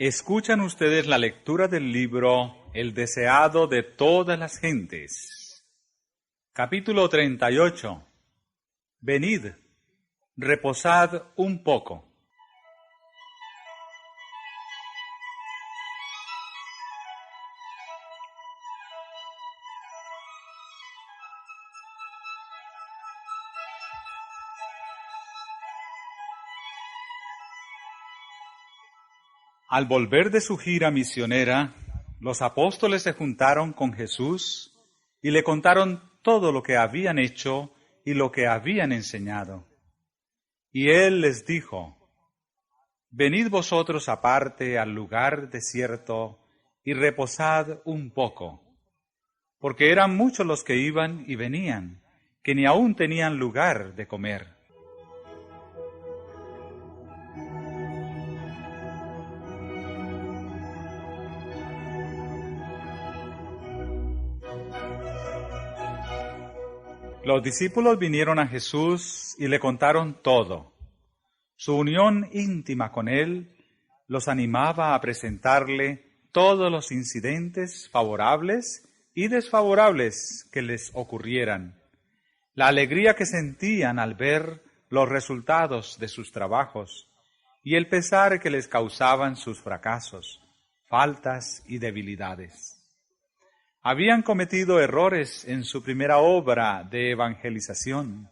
Escuchan ustedes la lectura del libro El deseado de todas las gentes. Capítulo 38. Venid, reposad un poco. Al volver de su gira misionera, los apóstoles se juntaron con Jesús y le contaron todo lo que habían hecho y lo que habían enseñado. Y él les dijo: Venid vosotros aparte al lugar desierto y reposad un poco, porque eran muchos los que iban y venían, que ni aún tenían lugar de comer. Los discípulos vinieron a Jesús y le contaron todo. Su unión íntima con él los animaba a presentarle todos los incidentes favorables y desfavorables que les ocurrieran, la alegría que sentían al ver los resultados de sus trabajos y el pesar que les causaban sus fracasos, faltas y debilidades. Habían cometido errores en su primera obra de evangelización,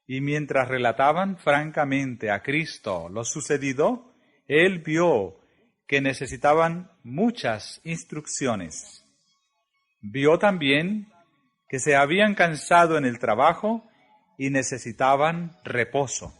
y mientras relataban francamente a Cristo lo sucedido, él vio que necesitaban muchas instrucciones. Vio también que se habían cansado en el trabajo y necesitaban reposo.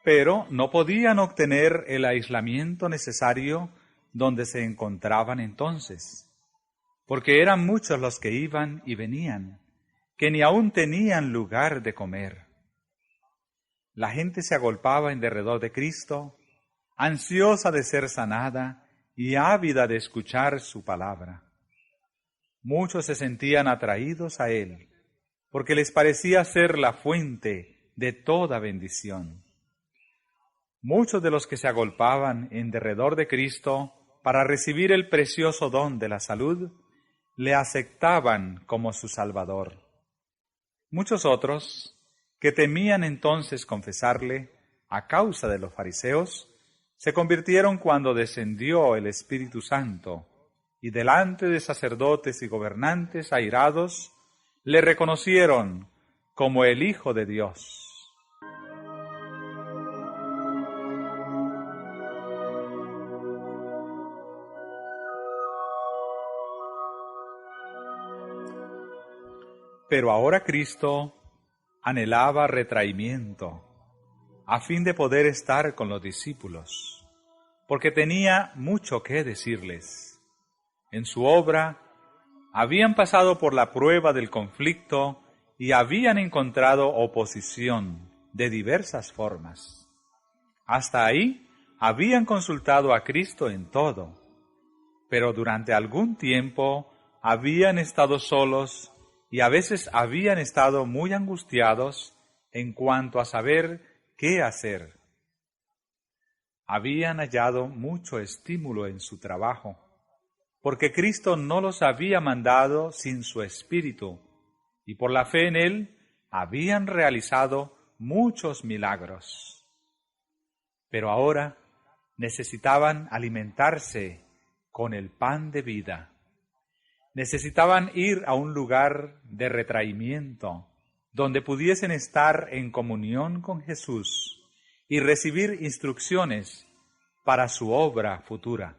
Pero no podían obtener el aislamiento necesario donde se encontraban entonces, porque eran muchos los que iban y venían, que ni aún tenían lugar de comer. La gente se agolpaba en derredor de Cristo, ansiosa de ser sanada y ávida de escuchar su palabra. Muchos se sentían atraídos a él, porque les parecía ser la fuente de toda bendición. Muchos de los que se agolpaban en derredor de Cristo para recibir el precioso don de la salud, le aceptaban como su Salvador. Muchos otros, que temían entonces confesarle a causa de los fariseos, se convirtieron cuando descendió el Espíritu Santo, y delante de sacerdotes y gobernantes airados, le reconocieron como el Hijo de Dios. Pero ahora Cristo anhelaba retraimiento, a fin de poder estar con los discípulos, porque tenía mucho que decirles. En su obra habían pasado por la prueba del conflicto y habían encontrado oposición de diversas formas. Hasta ahí habían consultado a Cristo en todo, pero durante algún tiempo habían estado solos y a veces habían estado muy angustiados en cuanto a saber qué hacer. Habían hallado mucho estímulo en su trabajo, porque Cristo no los había mandado sin su Espíritu, y por la fe en Él habían realizado muchos milagros. Pero ahora necesitaban alimentarse con el pan de vida. Necesitaban ir a un lugar de retraimiento, donde pudiesen estar en comunión con Jesús y recibir instrucciones para su obra futura.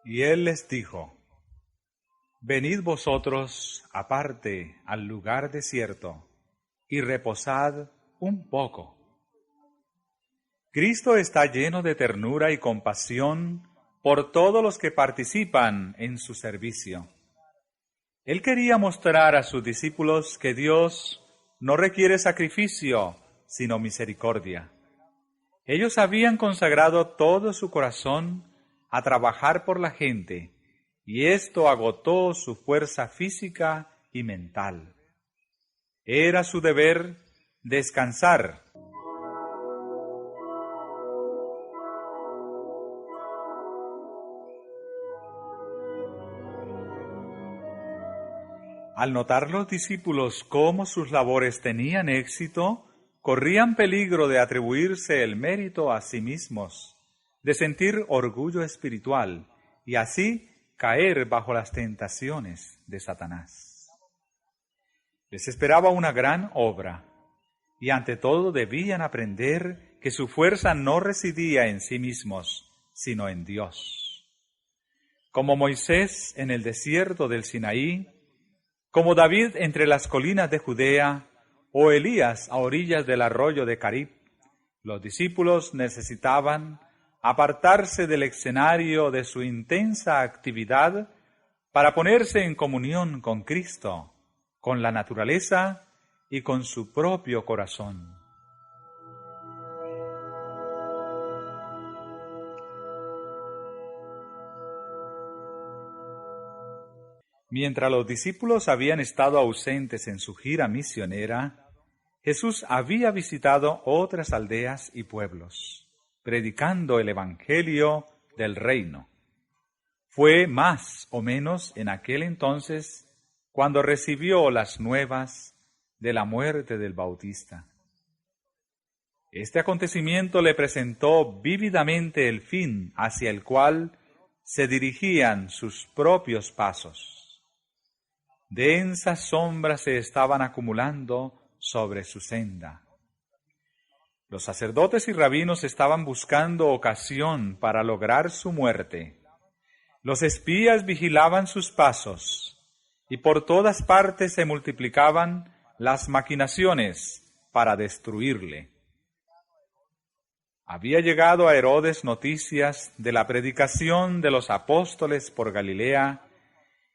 Y él les dijo: Venid vosotros aparte al lugar desierto y reposad un poco. Cristo está lleno de ternura y compasión por todos los que participan en su servicio. Él quería mostrar a sus discípulos que Dios no requiere sacrificio, sino misericordia. Ellos habían consagrado todo su corazón a trabajar por la gente, y esto agotó su fuerza física y mental. Era su deber descansar. Al notar los discípulos cómo sus labores tenían éxito, corrían peligro de atribuirse el mérito a sí mismos, de sentir orgullo espiritual y así caer bajo las tentaciones de Satanás. Les esperaba una gran obra y ante todo debían aprender que su fuerza no residía en sí mismos, sino en Dios. Como Moisés en el desierto del Sinaí, como David entre las colinas de Judea o Elías a orillas del arroyo de Carib, los discípulos necesitaban apartarse del escenario de su intensa actividad para ponerse en comunión con Cristo, con la naturaleza y con su propio corazón. Mientras los discípulos habían estado ausentes en su gira misionera, Jesús había visitado otras aldeas y pueblos, predicando el Evangelio del reino. Fue más o menos en aquel entonces cuando recibió las nuevas de la muerte del Bautista. Este acontecimiento le presentó vívidamente el fin hacia el cual se dirigían sus propios pasos. Densas sombras se estaban acumulando sobre su senda. Los sacerdotes y rabinos estaban buscando ocasión para lograr su muerte. Los espías vigilaban sus pasos, y por todas partes se multiplicaban las maquinaciones para destruirle. Había llegado a Herodes noticias de la predicación de los apóstoles por Galilea,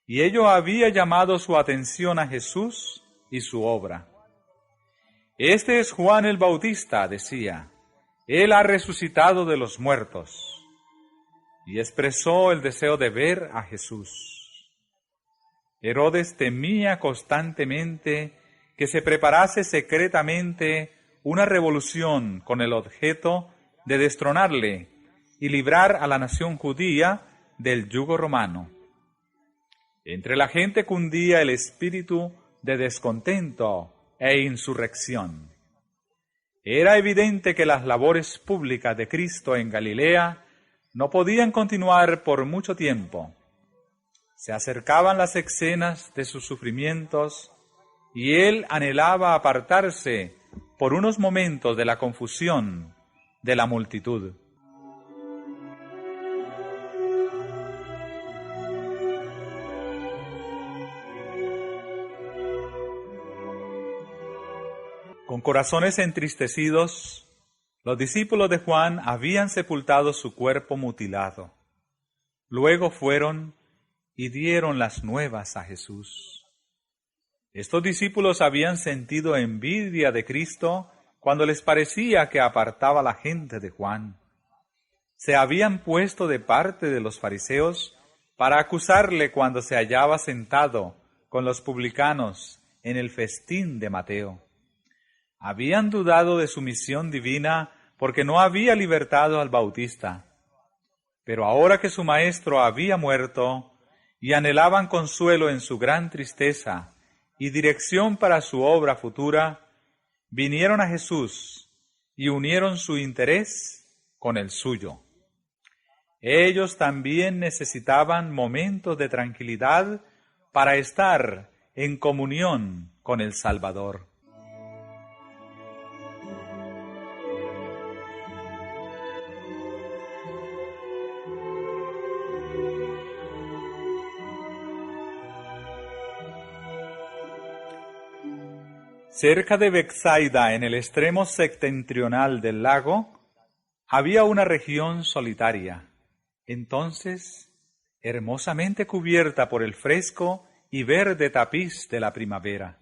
y ello había llamado su atención a Jesús y su obra. Este es Juan el Bautista, decía, él ha resucitado de los muertos, y expresó el deseo de ver a Jesús. Herodes temía constantemente que se preparase secretamente una revolución con el objeto de destronarle y librar a la nación judía del yugo romano. Entre la gente cundía el espíritu de descontento e insurrección. Era evidente que las labores públicas de Cristo en Galilea no podían continuar por mucho tiempo. Se acercaban las escenas de sus sufrimientos y él anhelaba apartarse por unos momentos de la confusión de la multitud. Con corazones entristecidos, los discípulos de Juan habían sepultado su cuerpo mutilado. Luego fueron y dieron las nuevas a Jesús. Estos discípulos habían sentido envidia de Cristo cuando les parecía que apartaba a la gente de Juan. Se habían puesto de parte de los fariseos para acusarle cuando se hallaba sentado con los publicanos en el festín de Mateo. Habían dudado de su misión divina porque no había libertado al Bautista. Pero ahora que su maestro había muerto y anhelaban consuelo en su gran tristeza y dirección para su obra futura, vinieron a Jesús y unieron su interés con el suyo. Ellos también necesitaban momentos de tranquilidad para estar en comunión con el Salvador. Cerca de Betsaida, en el extremo septentrional del lago, había una región solitaria, entonces hermosamente cubierta por el fresco y verde tapiz de la primavera,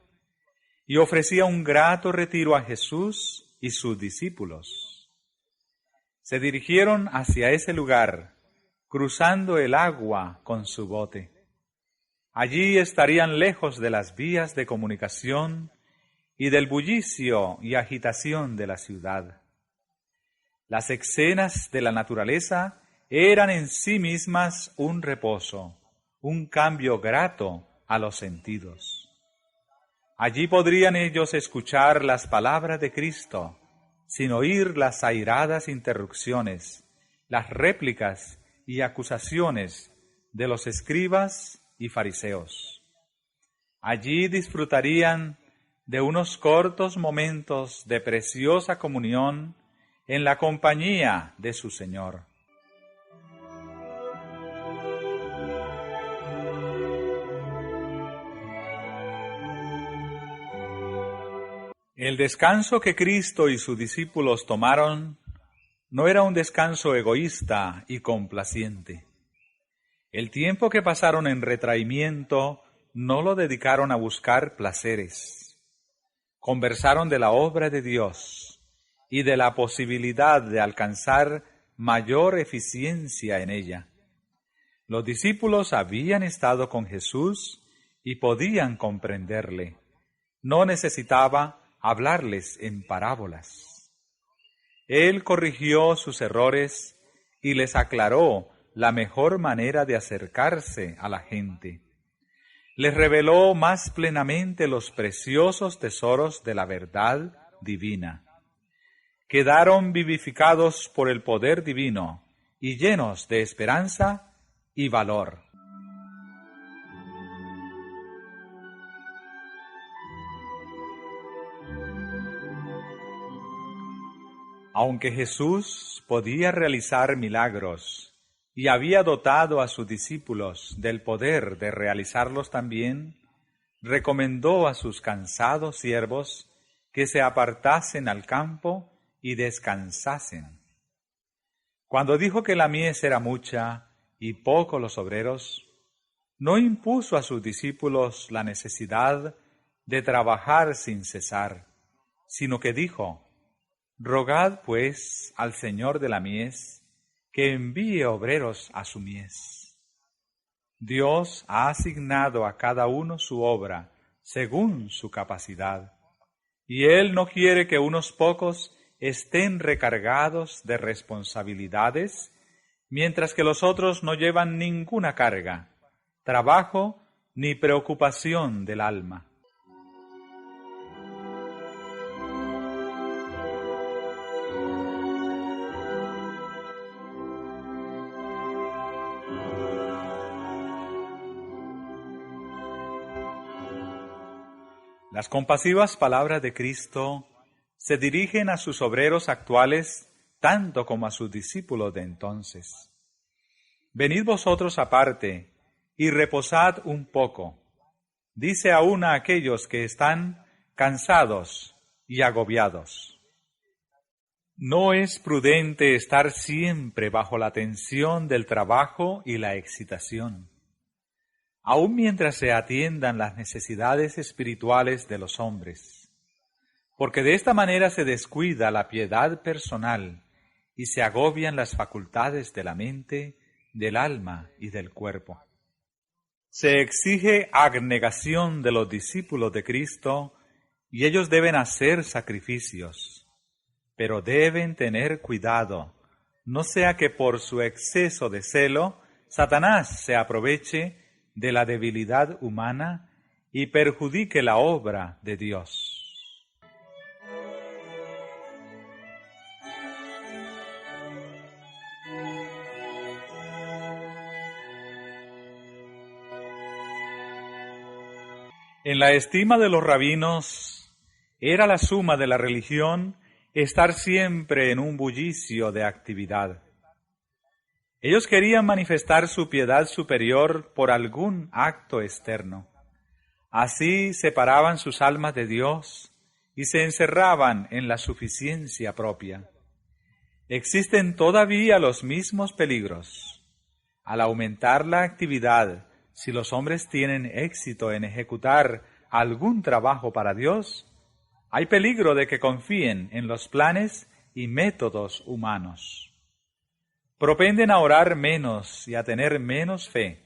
y ofrecía un grato retiro a Jesús y sus discípulos. Se dirigieron hacia ese lugar, cruzando el agua con su bote. Allí estarían lejos de las vías de comunicación y del bullicio y agitación de la ciudad. Las escenas de la naturaleza eran en sí mismas un reposo, un cambio grato a los sentidos. Allí podrían ellos escuchar las palabras de Cristo, sin oír las airadas interrupciones, las réplicas y acusaciones de los escribas y fariseos. Allí disfrutarían de unos cortos momentos de preciosa comunión en la compañía de su Señor. El descanso que Cristo y sus discípulos tomaron no era un descanso egoísta y complaciente. El tiempo que pasaron en retraimiento no lo dedicaron a buscar placeres. Conversaron de la obra de Dios y de la posibilidad de alcanzar mayor eficiencia en ella. Los discípulos habían estado con Jesús y podían comprenderle. No necesitaba hablarles en parábolas. Él corrigió sus errores y les aclaró la mejor manera de acercarse a la gente. Les reveló más plenamente los preciosos tesoros de la verdad divina. Quedaron vivificados por el poder divino y llenos de esperanza y valor. Aunque Jesús podía realizar milagros y había dotado a sus discípulos del poder de realizarlos también, recomendó a sus cansados siervos que se apartasen al campo y descansasen. Cuando dijo que la mies era mucha y pocos los obreros, no impuso a sus discípulos la necesidad de trabajar sin cesar, sino que dijo: «Rogad, pues, al Señor de la mies, que envíe obreros a su mies». Dios ha asignado a cada uno su obra según su capacidad, y Él no quiere que unos pocos estén recargados de responsabilidades, mientras que los otros no llevan ninguna carga, trabajo ni preocupación del alma. Las compasivas palabras de Cristo se dirigen a sus obreros actuales tanto como a sus discípulos de entonces. Venid vosotros aparte y reposad un poco, dice aún a aquellos que están cansados y agobiados. No es prudente estar siempre bajo la tensión del trabajo y la excitación, aun mientras se atiendan las necesidades espirituales de los hombres, porque de esta manera se descuida la piedad personal y se agobian las facultades de la mente, del alma y del cuerpo. Se exige abnegación de los discípulos de Cristo y ellos deben hacer sacrificios, pero deben tener cuidado, no sea que por su exceso de celo Satanás se aproveche de la debilidad humana y perjudique la obra de Dios. En la estima de los rabinos, era la suma de la religión estar siempre en un bullicio de actividad. Ellos querían manifestar su piedad superior por algún acto externo. Así separaban sus almas de Dios y se encerraban en la suficiencia propia. Existen todavía los mismos peligros. Al aumentar la actividad si los hombres tienen éxito en ejecutar algún trabajo para Dios, hay peligro de que confíen en los planes y métodos humanos. Propenden a orar menos y a tener menos fe.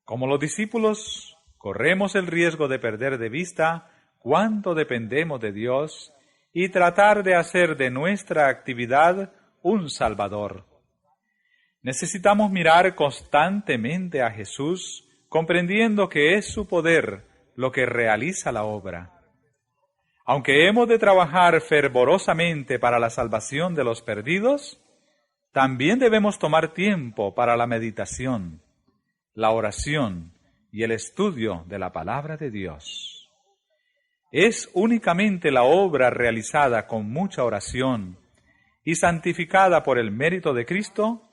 Como los discípulos, corremos el riesgo de perder de vista cuánto dependemos de Dios y tratar de hacer de nuestra actividad un Salvador. Necesitamos mirar constantemente a Jesús, comprendiendo que es su poder lo que realiza la obra. Aunque hemos de trabajar fervorosamente para la salvación de los perdidos, también debemos tomar tiempo para la meditación, la oración y el estudio de la palabra de Dios. Es únicamente la obra realizada con mucha oración y santificada por el mérito de Cristo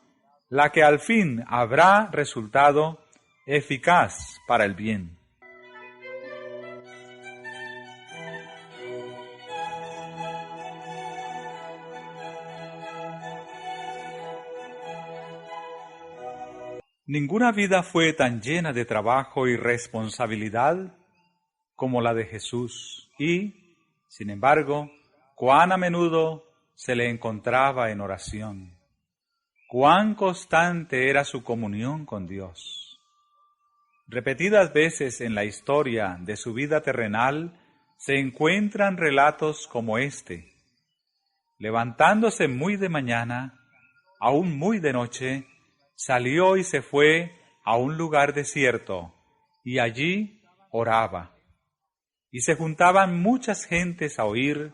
la que al fin habrá resultado eficaz para el bien. Ninguna vida fue tan llena de trabajo y responsabilidad como la de Jesús y, sin embargo, cuán a menudo se le encontraba en oración. Cuán constante era su comunión con Dios. Repetidas veces en la historia de su vida terrenal se encuentran relatos como este. Levantándose muy de mañana, aún muy de noche, salió y se fue a un lugar desierto, y allí oraba. Y se juntaban muchas gentes a oír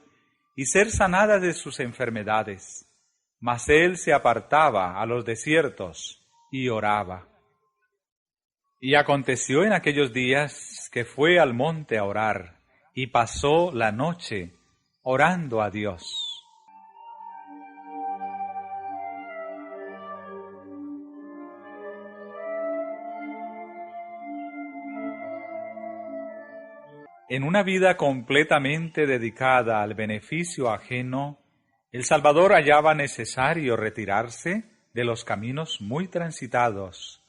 y ser sanadas de sus enfermedades. Mas él se apartaba a los desiertos y oraba. Y aconteció en aquellos días que fue al monte a orar, y pasó la noche orando a Dios. En una vida completamente dedicada al beneficio ajeno, el Salvador hallaba necesario retirarse de los caminos muy transitados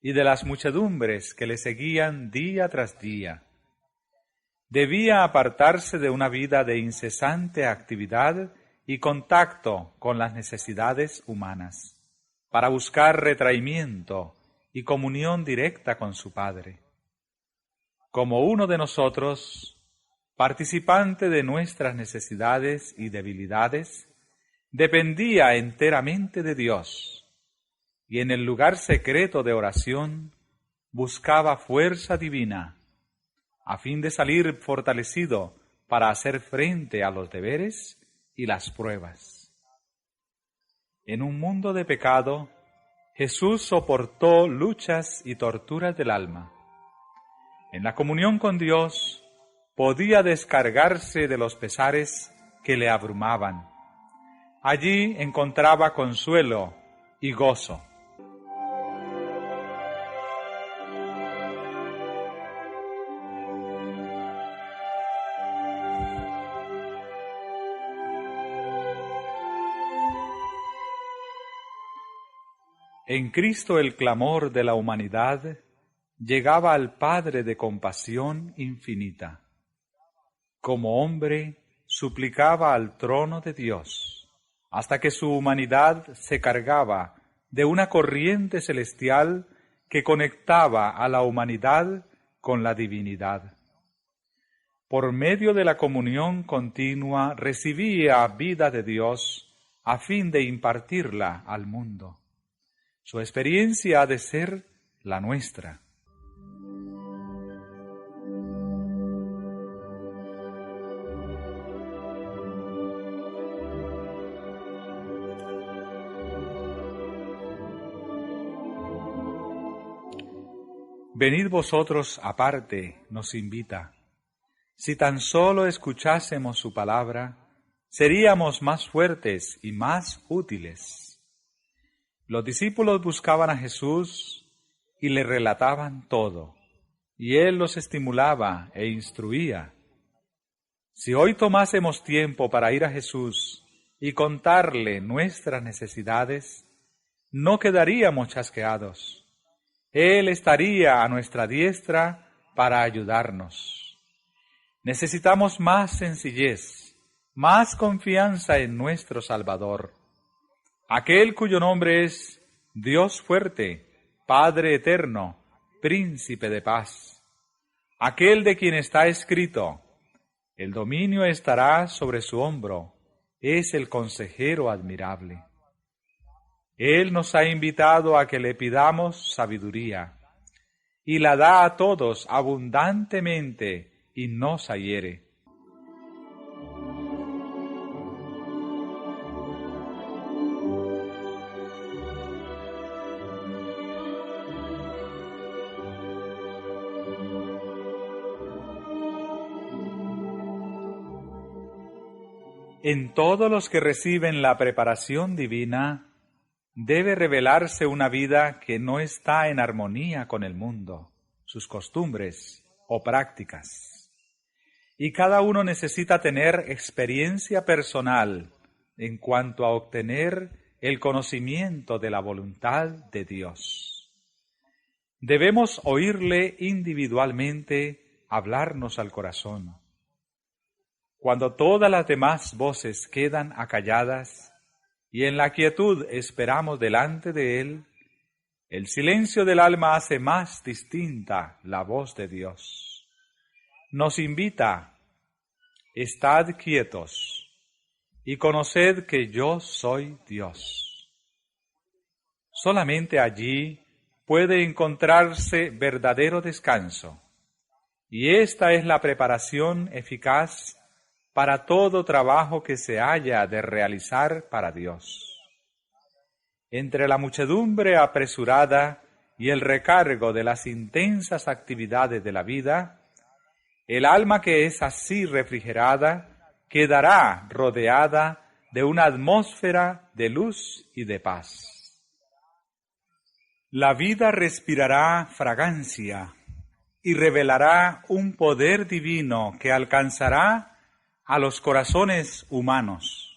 y de las muchedumbres que le seguían día tras día. Debía apartarse de una vida de incesante actividad y contacto con las necesidades humanas, para buscar retraimiento y comunión directa con su Padre. Como uno de nosotros, participante de nuestras necesidades y debilidades, dependía enteramente de Dios, y en el lugar secreto de oración buscaba fuerza divina, a fin de salir fortalecido para hacer frente a los deberes y las pruebas. En un mundo de pecado, Jesús soportó luchas y torturas del alma. En la comunión con Dios podía descargarse de los pesares que le abrumaban. Allí encontraba consuelo y gozo. En Cristo el clamor de la humanidad llegaba al Padre de compasión infinita. Como hombre, suplicaba al trono de Dios, hasta que su humanidad se cargaba de una corriente celestial que conectaba a la humanidad con la divinidad. Por medio de la comunión continua recibía vida de Dios a fin de impartirla al mundo. Su experiencia ha de ser la nuestra. Venid vosotros aparte, nos invita. Si tan solo escuchásemos su palabra, seríamos más fuertes y más útiles. Los discípulos buscaban a Jesús y le relataban todo, y él los estimulaba e instruía. Si hoy tomásemos tiempo para ir a Jesús y contarle nuestras necesidades, no quedaríamos chasqueados, Él estaría a nuestra diestra para ayudarnos. Necesitamos más sencillez, más confianza en nuestro Salvador, aquel cuyo nombre es Dios fuerte, Padre eterno, Príncipe de paz, aquel de quien está escrito: el dominio estará sobre su hombro, es el consejero admirable. Él nos ha invitado a que le pidamos sabiduría, y la da a todos abundantemente y nos hiere. En todos los que reciben la preparación divina, debe revelarse una vida que no está en armonía con el mundo, sus costumbres o prácticas. Y cada uno necesita tener experiencia personal en cuanto a obtener el conocimiento de la voluntad de Dios. Debemos oírle individualmente hablarnos al corazón. Cuando todas las demás voces quedan acalladas y en la quietud esperamos delante de Él, el silencio del alma hace más distinta la voz de Dios. Nos invita: estad quietos y conoced que yo soy Dios. Solamente allí puede encontrarse verdadero descanso, y esta es la preparación eficaz para todo trabajo que se haya de realizar para Dios. Entre la muchedumbre apresurada y el recargo de las intensas actividades de la vida, el alma que es así refrigerada quedará rodeada de una atmósfera de luz y de paz. La vida respirará fragancia y revelará un poder divino que alcanzará a los corazones humanos.